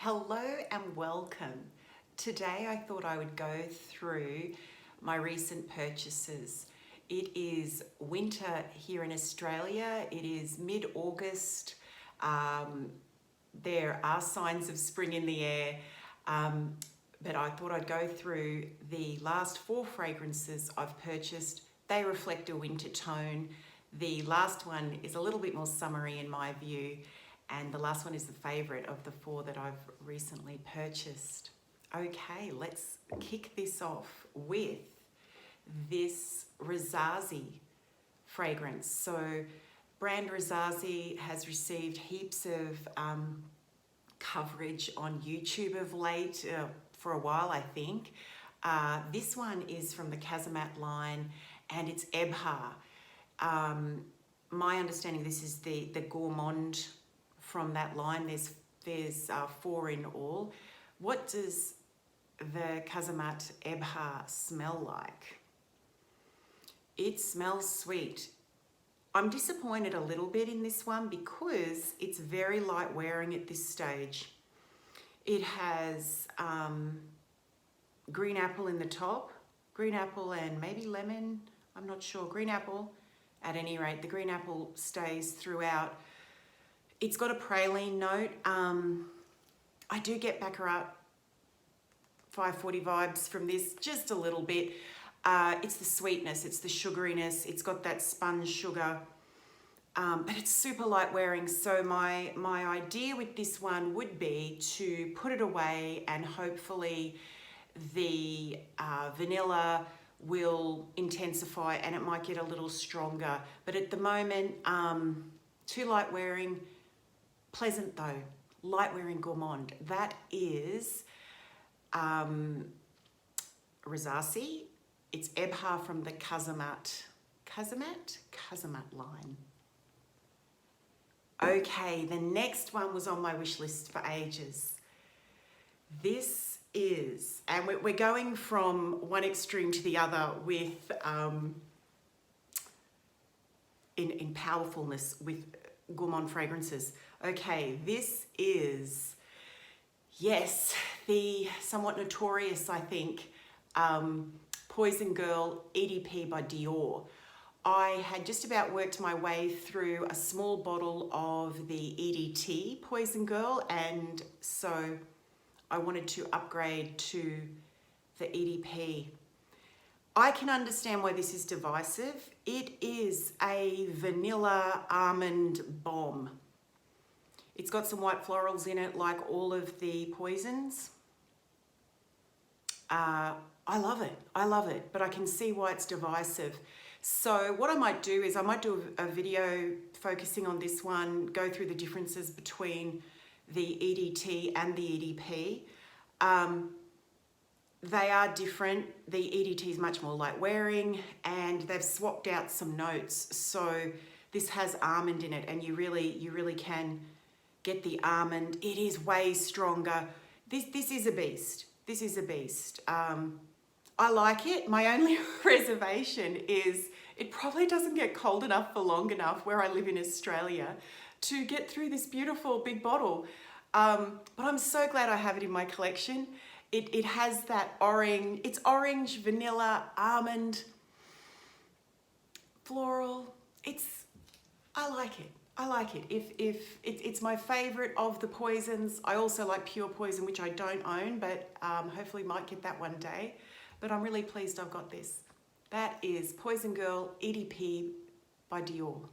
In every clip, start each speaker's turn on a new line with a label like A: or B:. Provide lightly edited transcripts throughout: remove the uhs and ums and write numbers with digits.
A: Hello and welcome. Today I thought I would go through my recent purchases. It is winter here in Australia. It is mid-August. There are signs of spring in the air, but I thought I'd go through the last 4 fragrances I've purchased. They reflect a winter tone. The last one is a little bit more summery in my view, and the last one is the favorite of the 4 that I've recently purchased. Okay, let's kick this off with this Rasasi fragrance. So brand Rasasi has received heaps of coverage on YouTube of late, for a while I think. This one is from the Casamat line and it's Ebhar. My understanding, this is the gourmand from that line. There's 4 in all. What does the Casamat Ebhar smell like? It smells sweet. I'm disappointed a little bit in this one because it's very light wearing at this stage. It has green apple in the top, green apple and maybe lemon, I'm not sure, green apple. At any rate, the green apple stays throughout. It's got a praline note. I do get Baccarat 540 vibes from this, just a little bit. It's the sweetness, it's the sugariness, it's got that sponge sugar, but it's super light wearing. So my idea with this one would be to put it away and hopefully the vanilla will intensify and it might get a little stronger. But at the moment, too light wearing, pleasant though, light wearing gourmand. That is Rasasi. It's Ebhar from the Casamat line. Okay, the next one was on my wish list for ages. This is, and we're going from one extreme to the other with in powerfulness with gourmand fragrances. Okay, this is, yes, the somewhat notorious, I think, Poison Girl EDP by Dior. I had just about worked my way through a small bottle of the EDT Poison Girl, and so I wanted to upgrade to the EDP. I can understand why this is divisive. It is a vanilla almond bomb. It's got some white florals in it, like all of the poisons. I love it, but I can see why it's divisive. So what I might do is I might do a video focusing on this one, go through the differences between the EDT and the EDP. They are different. The EDT is much more light wearing and they've swapped out some notes. So this has almond in it and you really can get the almond. It is way stronger. This is a beast. This is a beast. I like it. My only reservation is it probably doesn't get cold enough for long enough where I live in Australia to get through this beautiful big bottle. But I'm so glad I have it in my collection. It has that orange, it's orange, vanilla, almond, floral. I like it. I like it. It's my favorite of the poisons. I also like pure poison, which I don't own, but hopefully might get that one day. But I'm really pleased I've got this. That is Poison Girl EDP by Dior.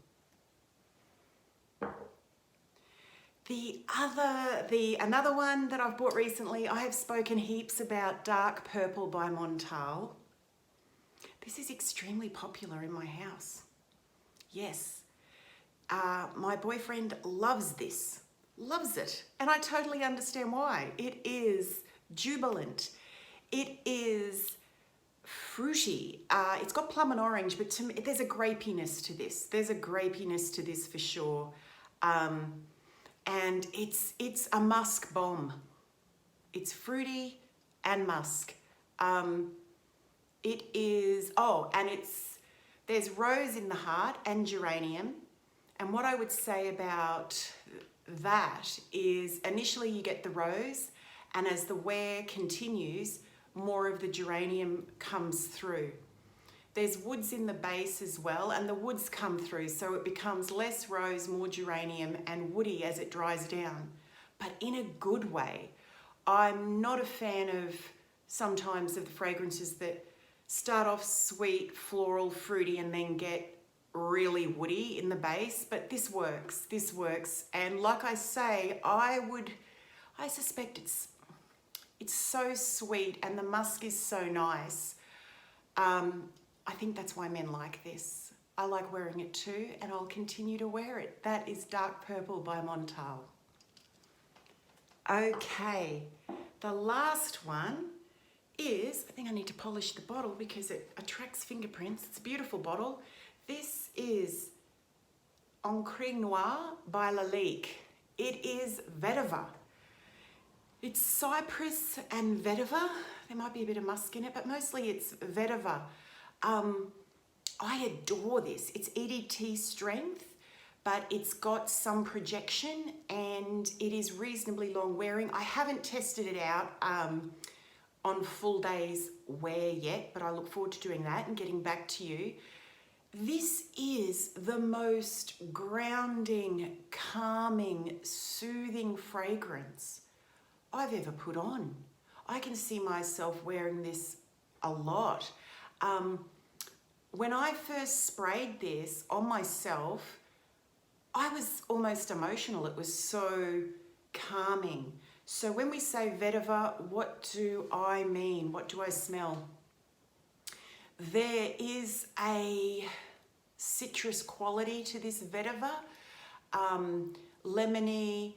A: Another one that I've bought recently, I have spoken heaps about Dark Purple by Montale. This is extremely popular in my house. Yes. My boyfriend loves this, loves it, and I totally understand why. It is jubilant. It is fruity. It's got plum and orange, but to me, there's a grapiness to this. There's a grapiness to this for sure. And it's a musk bomb. It's fruity and musk. It is, and there's rose in the heart and geranium. And what I would say about that is initially you get the rose, and as the wear continues, more of the geranium comes through. There's woods in the base as well, and the woods come through, so it becomes less rose, more geranium and woody as it dries down, but in a good way. I'm not a fan of sometimes of the fragrances that start off sweet, floral, fruity, and then get really woody in the base, but this works, and like I say, I suspect it's so sweet and the musk is so nice. I think that's why men like this. I like wearing it too, and I'll continue to wear it. That is Dark Purple by Montale. Okay, the last one is, I think I need to polish the bottle because it attracts fingerprints. It's a beautiful bottle. This is Encre Noire by Lalique. It is vetiver. It's cypress and vetiver. There might be a bit of musk in it, but mostly it's vetiver. I adore this. It's EDT strength, but it's got some projection and it is reasonably long wearing. I haven't tested it out on full days wear yet, but I look forward to doing that and getting back to you. This is the most grounding, calming, soothing fragrance I've ever put on. I can see myself wearing this a lot. When I first sprayed this on myself, I was almost emotional. It was so calming. So when we say vetiver, what do I mean? What do I smell? There is a citrus quality to this vetiver, lemony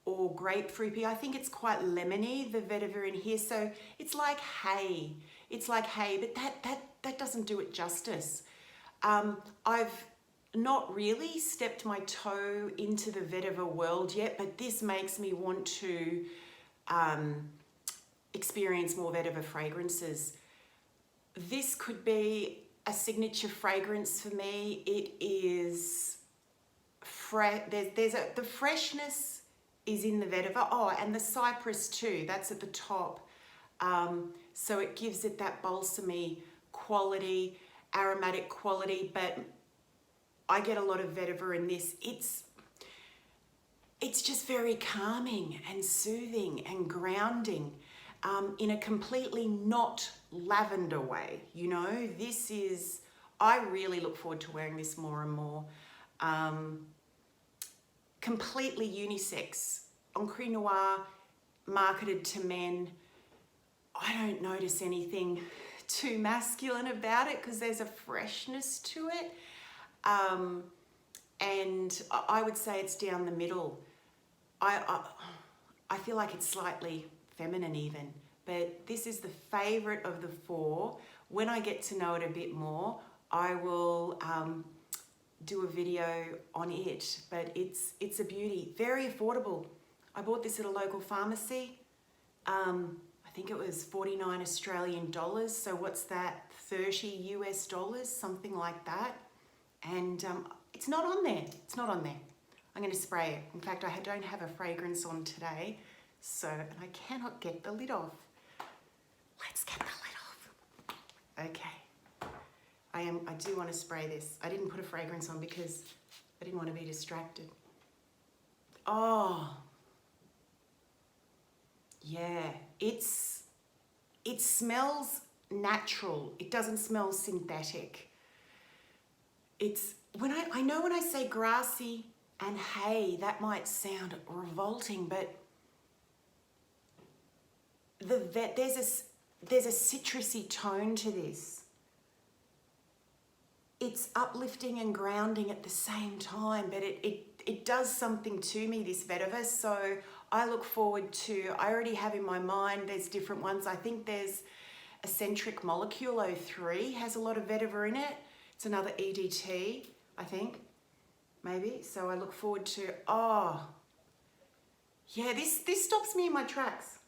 A: or grapefruity. I think it's quite lemony, the vetiver in here. So it's like hay. It's like hay, but that doesn't do it justice. I've not really stepped my toe into the vetiver world yet, but this makes me want to experience more vetiver fragrances. This could be a signature fragrance for me. It is the freshness is in the vetiver. Oh, and the cypress too. That's at the top. So it gives it that balsamy quality, aromatic quality, but I get a lot of vetiver in this. It's just very calming and soothing and grounding in a completely not lavender way. You know, this is, I really look forward to wearing this more and more. Completely unisex. Encre Noire, marketed to men. I don't notice anything too masculine about it because there's a freshness to it. And I would say it's down the middle. I feel like it's slightly feminine even, but this is the favorite of the four. When I get to know it a bit more, I will do a video on it, but it's a beauty. Very affordable. I bought this at a local pharmacy. I think it was 49 Australian dollars. So what's that? 30 US dollars, something like that. And it's not on there. It's not on there. I'm going to spray it. In fact, I don't have a fragrance on today, and I cannot get the lid off. Let's get the lid off. Okay. I do want to spray this. I didn't put a fragrance on because I didn't want to be distracted. Oh. Yeah, it smells natural. It doesn't smell synthetic. I know when I say grassy and hay, that might sound revolting, but there's a citrusy tone to this. It's uplifting and grounding at the same time, but it does something to me, this vetiver. So I look forward to, I already have in my mind, there's different ones. I think there's Eccentric Molecule 03 has a lot of vetiver in it. It's another EDT, I think, maybe. So I look forward to, oh, yeah, this stops me in my tracks.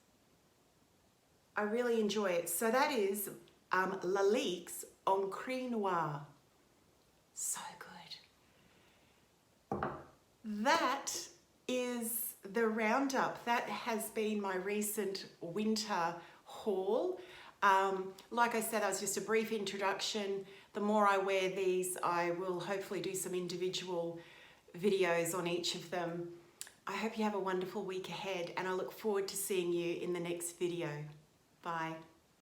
A: I really enjoy it. So that is Lalique's Encre Noire. So good. that is the roundup. That has been my recent winter haul. Like I said, that was just a brief introduction. The more I wear these, I will hopefully do some individual videos on each of them. I hope you have a wonderful week ahead, and I look forward to seeing you in the next video. Bye.